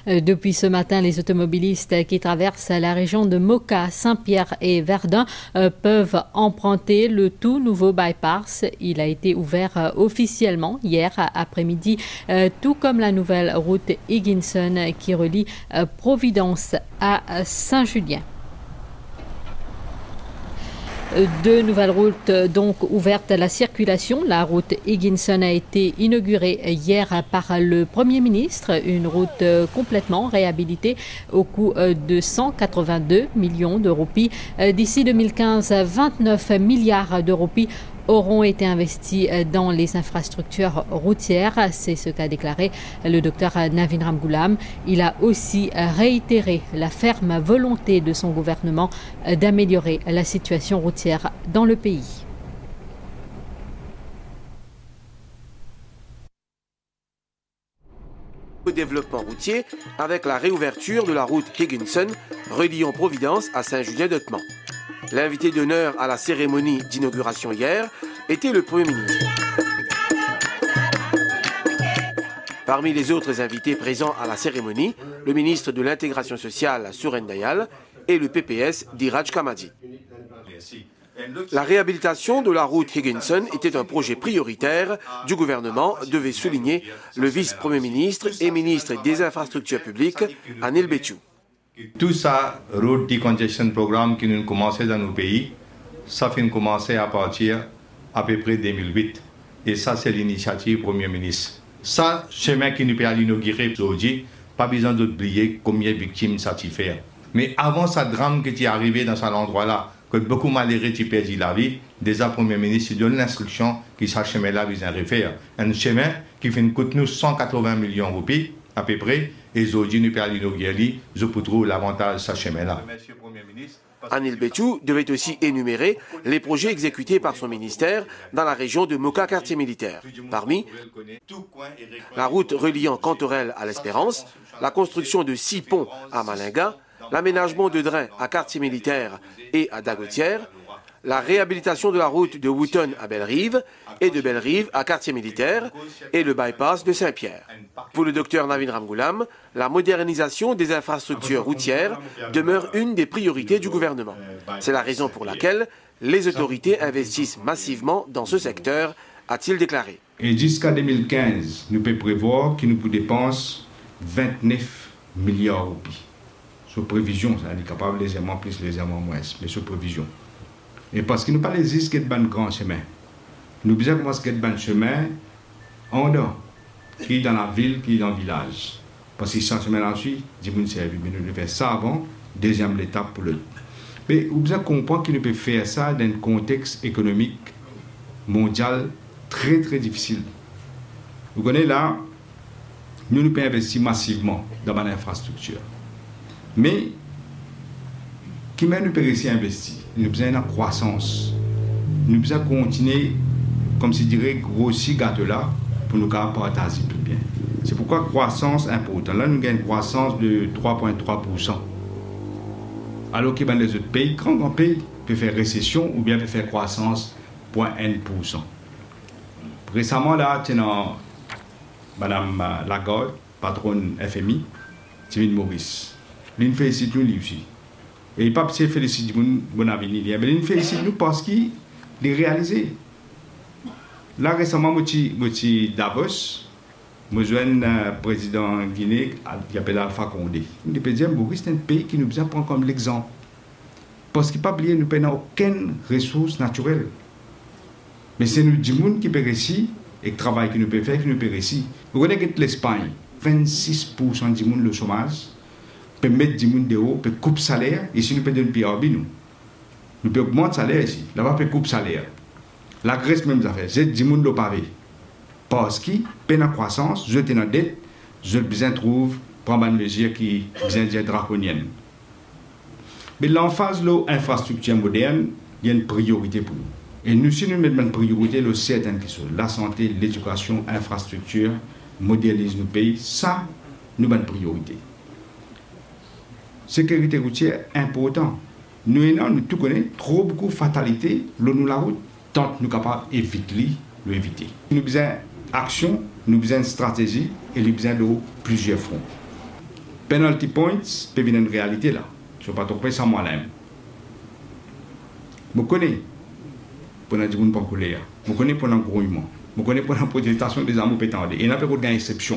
Depuis ce matin, les automobilistes qui traversent la région de Moka, Saint-Pierre et Verdun peuvent emprunter le tout nouveau bypass. Il a été ouvert officiellement hier après-midi, tout comme la nouvelle route Higginson qui relie Providence à Saint-Julien. Deux nouvelles routes donc ouvertes à la circulation. La route Higginson a été inaugurée hier par le Premier ministre, une route complètement réhabilitée au coût de 182 millions de roupies. D'ici 2015, 29 milliards de roupies auront été investis dans les infrastructures routières. C'est ce qu'a déclaré le docteur Navin Ramgoolam. Il a aussi réitéré la ferme volonté de son gouvernement d'améliorer la situation routière dans le pays. Au développement routier avec la réouverture de la route Higginson reliant Providence à Saint-Julien-d'Ottemans. L'invité d'honneur à la cérémonie d'inauguration hier était le Premier ministre. Parmi les autres invités présents à la cérémonie, le ministre de l'Intégration sociale, Suren Dayal, et le PPS, Diraj Kamadi. La réhabilitation de la route Higginson était un projet prioritaire du gouvernement, devait souligner le vice-premier ministre et ministre des Infrastructures publiques, Anil Betchou. Tout ça, road decongestion programme qui nous commençait dans nos pays, ça fait commencer à partir à peu près 2008. Et ça, c'est l'initiative du Premier ministre. Ça, chemin qui nous permet d'inaugurer aujourd'hui, pas besoin d'oublier combien de victimes ça t'y fait. Mais avant ce drame qui est arrivé dans cet endroit-là, que beaucoup malheureux qui perdent la vie, déjà le Premier ministre donne l'instruction que ce chemin-là vise à refaire. Un chemin qui fait coûte nous 180 millions de roupies, à peu près, et aujourd'hui nous perdons l'inaugurer, je peux trouver l'avantage de ce chemin-là. Anil Betchou devait aussi énumérer les projets exécutés par son ministère dans la région de Moka quartier militaire. Parmi, la route reliant Cantorel à l'Espérance, la construction de 6 ponts à Malinga, l'aménagement de drains à quartier militaire et à Dagotière, la réhabilitation de la route de Wooton à Belle-Rive et de Belle-Rive à quartier militaire et le bypass de Saint-Pierre. Pour le docteur Navin Ramgoolam, la modernisation des infrastructures routières demeure une des priorités du gouvernement. C'est la raison pour laquelle les autorités investissent massivement dans ce secteur, a-t-il déclaré. Et jusqu'à 2015, nous pouvons prévoir que nous dépensons 29 milliards de roupies. Sur prévision, c'est capable légèrement plus, légèrement moins, mais sur prévision. Et parce que nous pas les risques de ban grand chemin. Nous besoin commencer à ban chemin en dehors, qui est dans la ville, qui est dans le village. Parce que sans chemin ensuite, dis nous servi, mais nous devons faire ça avant, deuxième étape pour le. Mais vous besoin comprendre que nous pouvons faire ça dans un contexte économique mondial très très difficile. Vous connaissez là, nous pouvons investir massivement dans l'infrastructure. Mais, qui m'a nous réussi à investir? Nous avons besoin de croissance. Nous devons continuer, comme je dirais, grossir gâteau là pour nous partager plus bien. C'est pourquoi croissance est importante. Là, nous avons une croissance de 3,3%. Alors que dans les autres pays, quand un pays peut faire récession ou bien peut faire croissance 0,1%. Récemment, là, Mme Lagarde, patronne FMI, Tivine Maurice. L'une félicite nous aussi. Et pas si félicite mon avenir, mais l'une félicite nous parce qu'il est réalisé. Là récemment, je suis Davos, je suis un président Guinée qui s'appelle Alpha Condé. Le président Maurice, c'est un pays qui nous prend comme l'exemple. Parce qu'il n'a pas oublié, nous n'avons aucune ressource naturelle. Mais c'est nous du monde qui peut réussir et le travail que nous pouvons faire qui nous peut réussir. Vous connaissez l'Espagne, 26% du monde le chômage. Peut mettre du monde de haut, peut couper salaire, ici nous peut donner plus nous. Nous peut augmenter salaire ici, là-bas peut couper salaire. La Grèce même affaire, c'est du monde le pavé. Parce que, peine en croissance, je suis en dette, je besoin trouve prendre une mesure qui besoin dire draconienne. Mais l'emphase de l'infrastructure moderne, il y a une priorité pour nous. Et nous, si nous mettons une priorité, c'est certaines questions, la santé, l'éducation, l'infrastructure, modernise nos pays, ça, nous avons une priorité. Sécurité routière important. Nous, nous tout connaissons trop beaucoup de fatalités, nous la route, tant que nous sommes capables d'éviter, l'éviter. Nous avons besoin d'action, nous avons besoin de stratégie et nous avons besoin de plusieurs fronts. penalty points peuvent venir une réalité là. Je ne vais pas tromper ça moi-même. Je connais pour nous dire qu'on ne peut pas couler. Je connais pour nous grouillement. Je connais pour la protestation des amours pétardés. Et il n'y a pas d'autre exception.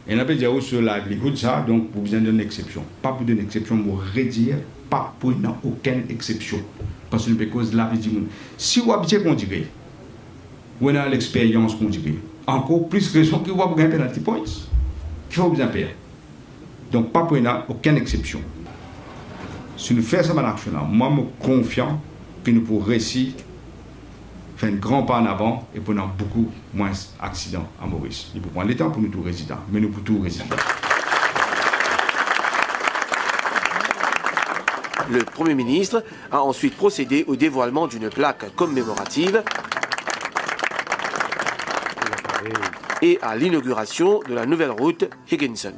Et il n'y a pas de dire sur la livelihood ça, donc vous besoin d'une exception. Pas pour une exception, pour redire, pas pour aucune exception. Parce que cause de la vie du monde. Si vous avez qu'on dirait, vous avez l'expérience qu'on dirait, encore plus raison que vous avez gagné penalty points. Il faut bien faire. Donc pas pour aucune exception. Si nous faisons ça national, moi je suis confiant que nous pourrons réussir faire un grand pas en avant et pour beaucoup moins d'accidents à Maurice. Il faut prendre le temps pour nous tous résidents, mais nous pour tous résidents. Le Premier ministre a ensuite procédé au dévoilement d'une plaque commémorative et à l'inauguration de la nouvelle route Higginson.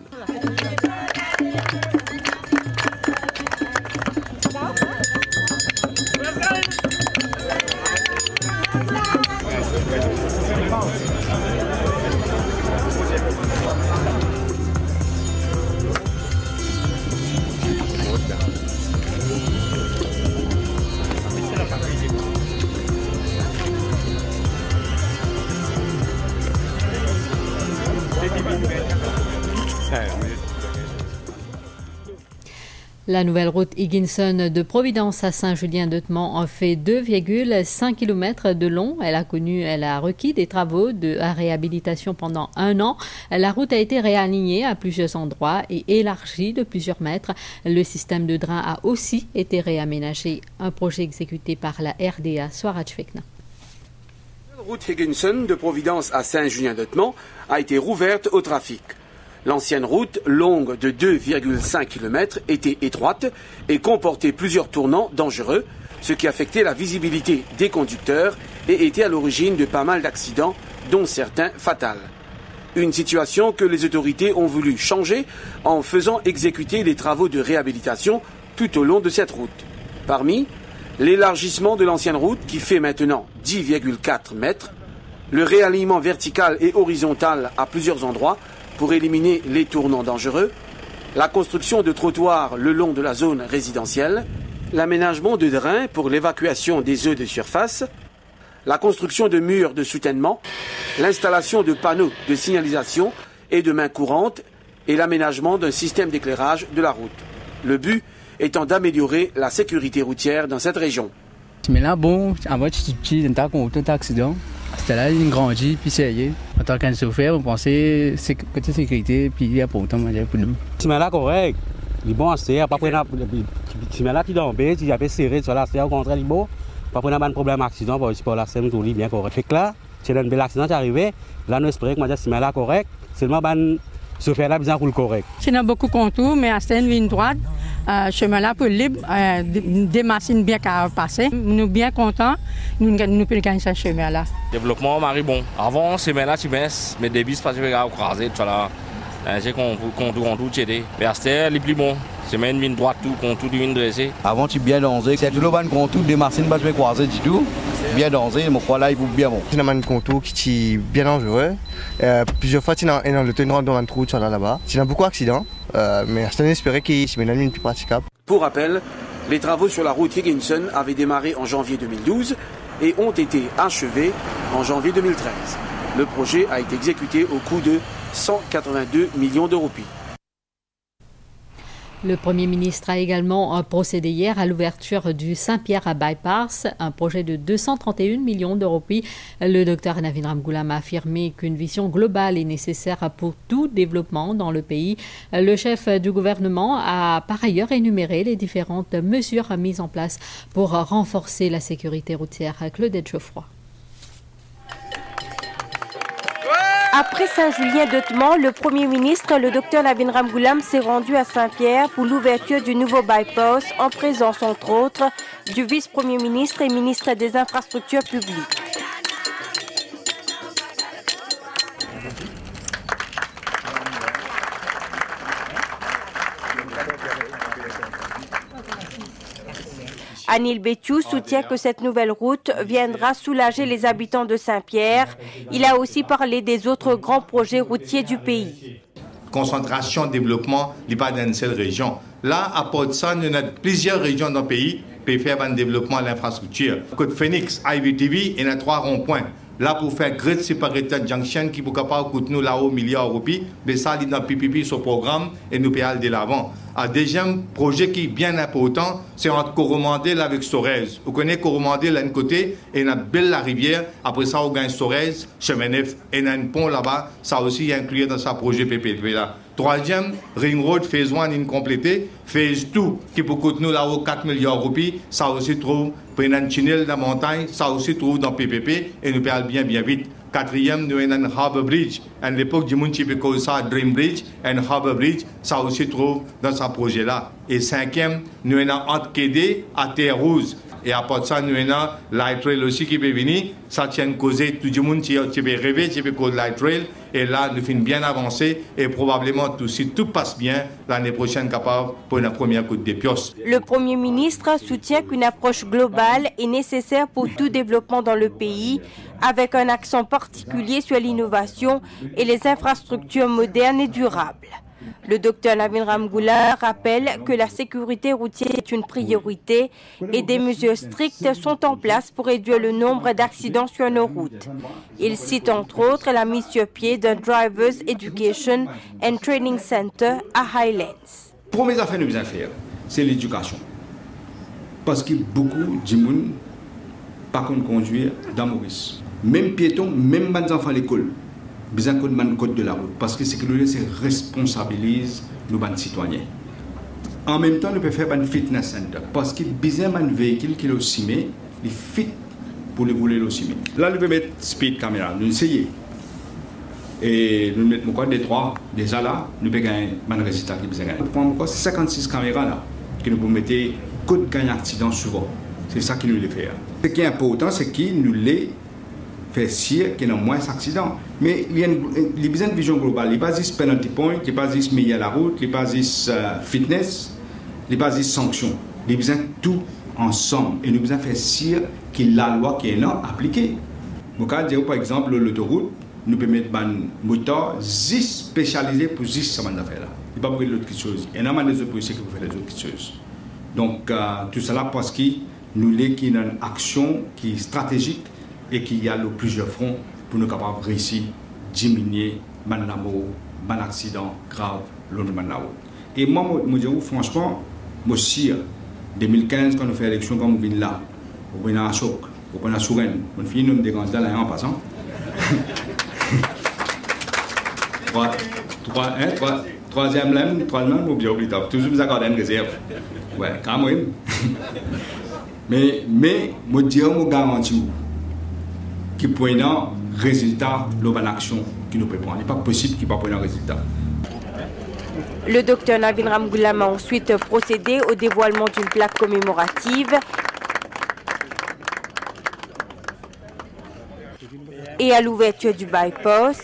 La nouvelle route Higginson de Providence à Saint-Julien-de-Temont en fait 2,5 km de long. Elle a requis des travaux de réhabilitation pendant 1 an. La route a été réalignée à plusieurs endroits et élargie de plusieurs mètres. Le système de drain a aussi été réaménagé. Un projet exécuté par la RDA Swaraj Fekna. La route Higginson de Providence à Saint-Julien-de-Temont a été rouverte au trafic. L'ancienne route, longue de 2,5 km, était étroite et comportait plusieurs tournants dangereux, ce qui affectait la visibilité des conducteurs et était à l'origine de pas mal d'accidents, dont certains fatals. Une situation que les autorités ont voulu changer en faisant exécuter des travaux de réhabilitation tout au long de cette route. Parmi l'élargissement de l'ancienne route qui fait maintenant 10,4 mètres, le réalignement vertical et horizontal à plusieurs endroits pour éliminer les tournants dangereux, la construction de trottoirs le long de la zone résidentielle, l'aménagement de drains pour l'évacuation des eaux de surface, la construction de murs de soutènement, l'installation de panneaux de signalisation et de mains courantes et l'aménagement d'un système d'éclairage de la route. Le but étant d'améliorer la sécurité routière dans cette région. Mais là, bon, avant, tu as un accident. C'était là, il grandit, puis c'est y est. En tant qu'un chauffeur, on pensait côté sécurité, puis il y a pas autant de pour nous. Si là correct, il bon c'est pas prendre si là tu dors bien, tu as serré sur la c'est au contraire il bon, pas prendre un problème accident pour la scène tout bien correct. Fait que là, c'est un bel accident qui est arrivé, là nous espérons que moi si là correct, seulement ban chauffeur là bien roule correct. C'est a beaucoup de contours mais c'est une ligne droite. Chemin là pour libre, des machines bien qu'à passer. Nous sommes bien contents, nous pouvons gagner ce chemin là. Développement Marie bon. Avant ce chemin là tu baisses, mais début c'est pas à croiser, tu vois là. J'ai qu'on tout t'aider. Mais c'est les plus bon. C'est une ligne droite tout, contour d'une ligne dressée. Avant tu bien dansé, c'est tout le ban contour des machines pas croiser du tout. Bien dansé, mon croix là il faut bien bon. C'est un contour qui est bien dangereux. Plusieurs fois tu as le tenant dans un trou là-bas. Tu as beaucoup d'accidents. Mais c'est espéré qu'il se met la ligne plus praticable. Pour rappel, les travaux sur la route Higginson avaient démarré en janvier 2012 et ont été achevés en janvier 2013. Le projet a été exécuté au coût de 182 millions de roupies. Le Premier ministre a également procédé hier à l'ouverture du Saint-Pierre Bypass, un projet de 231 millions de roupies. Le docteur Navin Ramgoolam a affirmé qu'une vision globale est nécessaire pour tout développement dans le pays. Le chef du gouvernement a par ailleurs énuméré les différentes mesures mises en place pour renforcer la sécurité routière. Claudette Geoffroy. Après Saint-Julien-de-Temont, le Premier ministre, le Dr Navin Ramgoolam, s'est rendu à Saint-Pierre pour l'ouverture du nouveau bypass en présence, entre autres, du vice-premier ministre et ministre des Infrastructures publiques. Anil Betchou soutient que cette nouvelle route viendra soulager les habitants de Saint-Pierre. Il a aussi parlé des autres grands projets routiers du pays. concentration de développement n'est pas dans une seule région. Là, à part de ça, nous avons plusieurs régions dans le pays qui peuvent faire un développement de l'infrastructure. Côte Phoenix, IVTV, il y a 3 ronds-points. Là, pour faire Great Separated Junction, qui peut capable coûter nous là-haut milliards de roupies, mais ça, il est dans le PPP, ce programme, et nous pouvons aller de l'avant. Un deuxième projet qui est bien important, c'est entre Coromandel avec Sorèze. Vous connaissez Coromandel d'un côté, et il y a belle la rivière. Après ça, on gagne Sorèze, chemin neuf, et il y a un pont là-bas. Ça aussi est inclus dans ce projet PPP là. Troisième, Ring Road, Phase 1 incomplété. Phase 2, qui peut coûter nous là-haut 4 milliards de roupies. Ça aussi trouve, pour un tunnel dans la montagne, ça aussi trouve dans PPP, et nous pouvons aller bien vite. Quatrième, nous avons un Harbour Bridge. À l'époque, du monde qui peut causer ça Dream Bridge, un Harbour Bridge, ça aussi trouve dans ce projet-là. Et cinquième, nous avons entre Kédé à Terre Rouge. Et à part de ça, nous avons Light Rail aussi qui peut venir. Ça tient causer tout le monde qui peut rêver, qui peut causer Light Rail. Et là, nous finissons bien avancé. Et probablement, si tout passe bien, l'année prochaine, capable pour une première coup de pièce. Le Premier ministre soutient qu'une approche globale est nécessaire pour tout développement dans le pays, avec un accent particulier sur l'innovation et les infrastructures modernes et durables. Le docteur Navin Ramgoolam rappelle que la sécurité routière est une priorité et des mesures strictes sont en place pour réduire le nombre d'accidents sur nos routes. Il cite entre autres la mise sur pied d'un Drivers Education and Training Center à Highlands. Première affaire que nous devons faire, c'est l'éducation. Parce que beaucoup de gens ne peuvent pas conduire dans Maurice. Même piétons, même les enfants à l'école. Besoin qu'on ait code de la route parce que c'est que nous responsabilise nos citoyens. En même temps, nous pouvons faire un fitness center parce qu'il y a besoin d'un véhicule qui est aussi mis, il fit pour le rouler aussi. Là, nous pouvons mettre speed caméra, nous essayons. Et nous mettons encore des 3, déjà là, nous pouvons gagner un résultat qui besoin. Nous prenons encore 56 caméras là, que nous pouvons mettre code gagne accident souvent. C'est ça qui nous les fait. Ce qui est important, c'est qu'il nous les faire sûr qu'il y a moins d'accidents. Mais il y a besoin de vision globale. Il n'y a pas juste penalty point, il n'y a pas juste meilleur la route, il n'y a pas juste fitness, il n'y a pas juste sanction. Il y a besoin de tout ensemble. Et nous avons besoin de faire sûr que la loi qui est là appliquée. Par exemple, l'autoroute, nous pouvons mettre un moteur juste spécialisé pour juste cette affaire-là. Il n'y a pas pour l'autre chose. Il y a des autres policiers qui peuvent faire les autres choses. Donc, tout cela parce que nous avons une action qui est stratégique et qu'il y a plusieurs fronts pour nous capables de réussir, diminuer les accidents graves lors de Manao. Et moi, je dis franchement, moi aussi, en 2015, quand on fait l'élection, quand on vient là, on vient à Choc, on vient à Souren, on finit nous dégager là en passant. Troisième lame, on bien oublié, toujours vous accorder une réserve. Ouais, quand même. Mais, moi, je dis, je garantis qui point un résultat de l'action qui nous peut prendre. Il n'est pas possible qu'il n'y ait pas un résultat. Le docteur Navin Ramgoolam a ensuite procédé au dévoilement d'une plaque commémorative et à l'ouverture du bypass.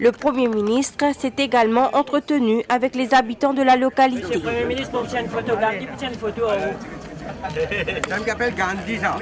Le Premier ministre s'est également entretenu avec les habitants de la localité. Monsieur le Premier ministre, pour une photographie, une photo en haut. Ça m'appelle Gandhi, ça.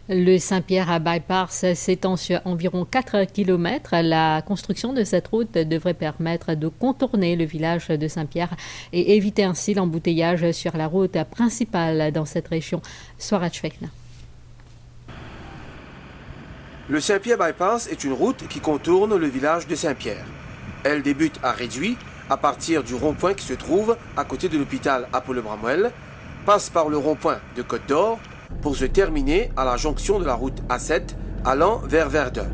Le Saint-Pierre à Bypass s'étend sur environ 4 km. La construction de cette route devrait permettre de contourner le village de Saint-Pierre et éviter ainsi l'embouteillage sur la route principale dans cette région. Swaraj Fekna. Le Saint-Pierre Bypass est une route qui contourne le village de Saint-Pierre. Elle débute à Réduit, à partir du rond-point qui se trouve à côté de l'hôpital Apollo-Bramwell, passe par le rond-point de Côte-d'Or, pour se terminer à la jonction de la route A7 allant vers Verdun.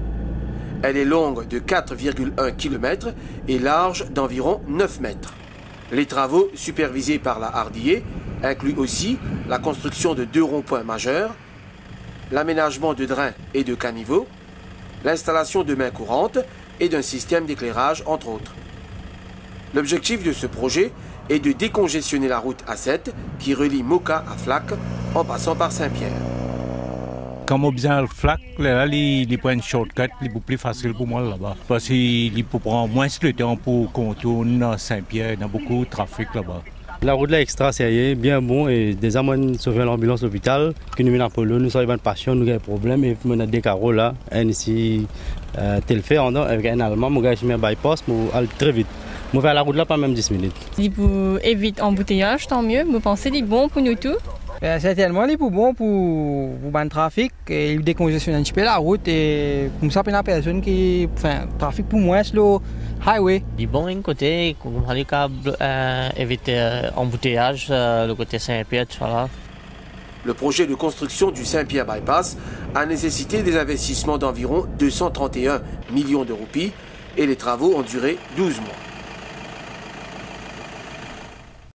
Elle est longue de 4,1 km et large d'environ 9 mètres. Les travaux supervisés par la Hardier incluent aussi la construction de 2 ronds-points majeurs, l'aménagement de drains et de caniveaux, l'installation de mains courantes et d'un système d'éclairage entre autres. L'objectif de ce projet est de décongestionner la route A7 qui relie Moka à Flac en passant par Saint-Pierre. Comme on besoin le flac, là, il prend une shortcut, il est plus facile pour moi là-bas. Parce qu'il peut prendre moins de temps pour contourner dans Saint-Pierre, il y a beaucoup de trafic là-bas. La route là est extra sérieux, bien bon, et des amants sauver l'ambulance l'hôpital, qui nous met dans Polo, nous sommes une passion, nous avons des problèmes, et nous avons des carreaux là, et ici, tel fait, avec un Allemand, nous avons un bypass, nous allons très vite. Nous faire la route là pas même 10 minutes. Pour éviter embouteillage, tant mieux, vous pensez que c'est bon pour nous tous? C'est tellement bon pour le trafic, et il décongestionne un petit peu la route, et comme ça, il y a personne qui, enfin, trafic pour moi, c'est le highway. Du bon côté, on va éviter embouteillage, le côté Saint-Pierre, voilà. Le projet de construction du Saint-Pierre Bypass a nécessité des investissements d'environ 231 millions de roupies et les travaux ont duré 12 mois.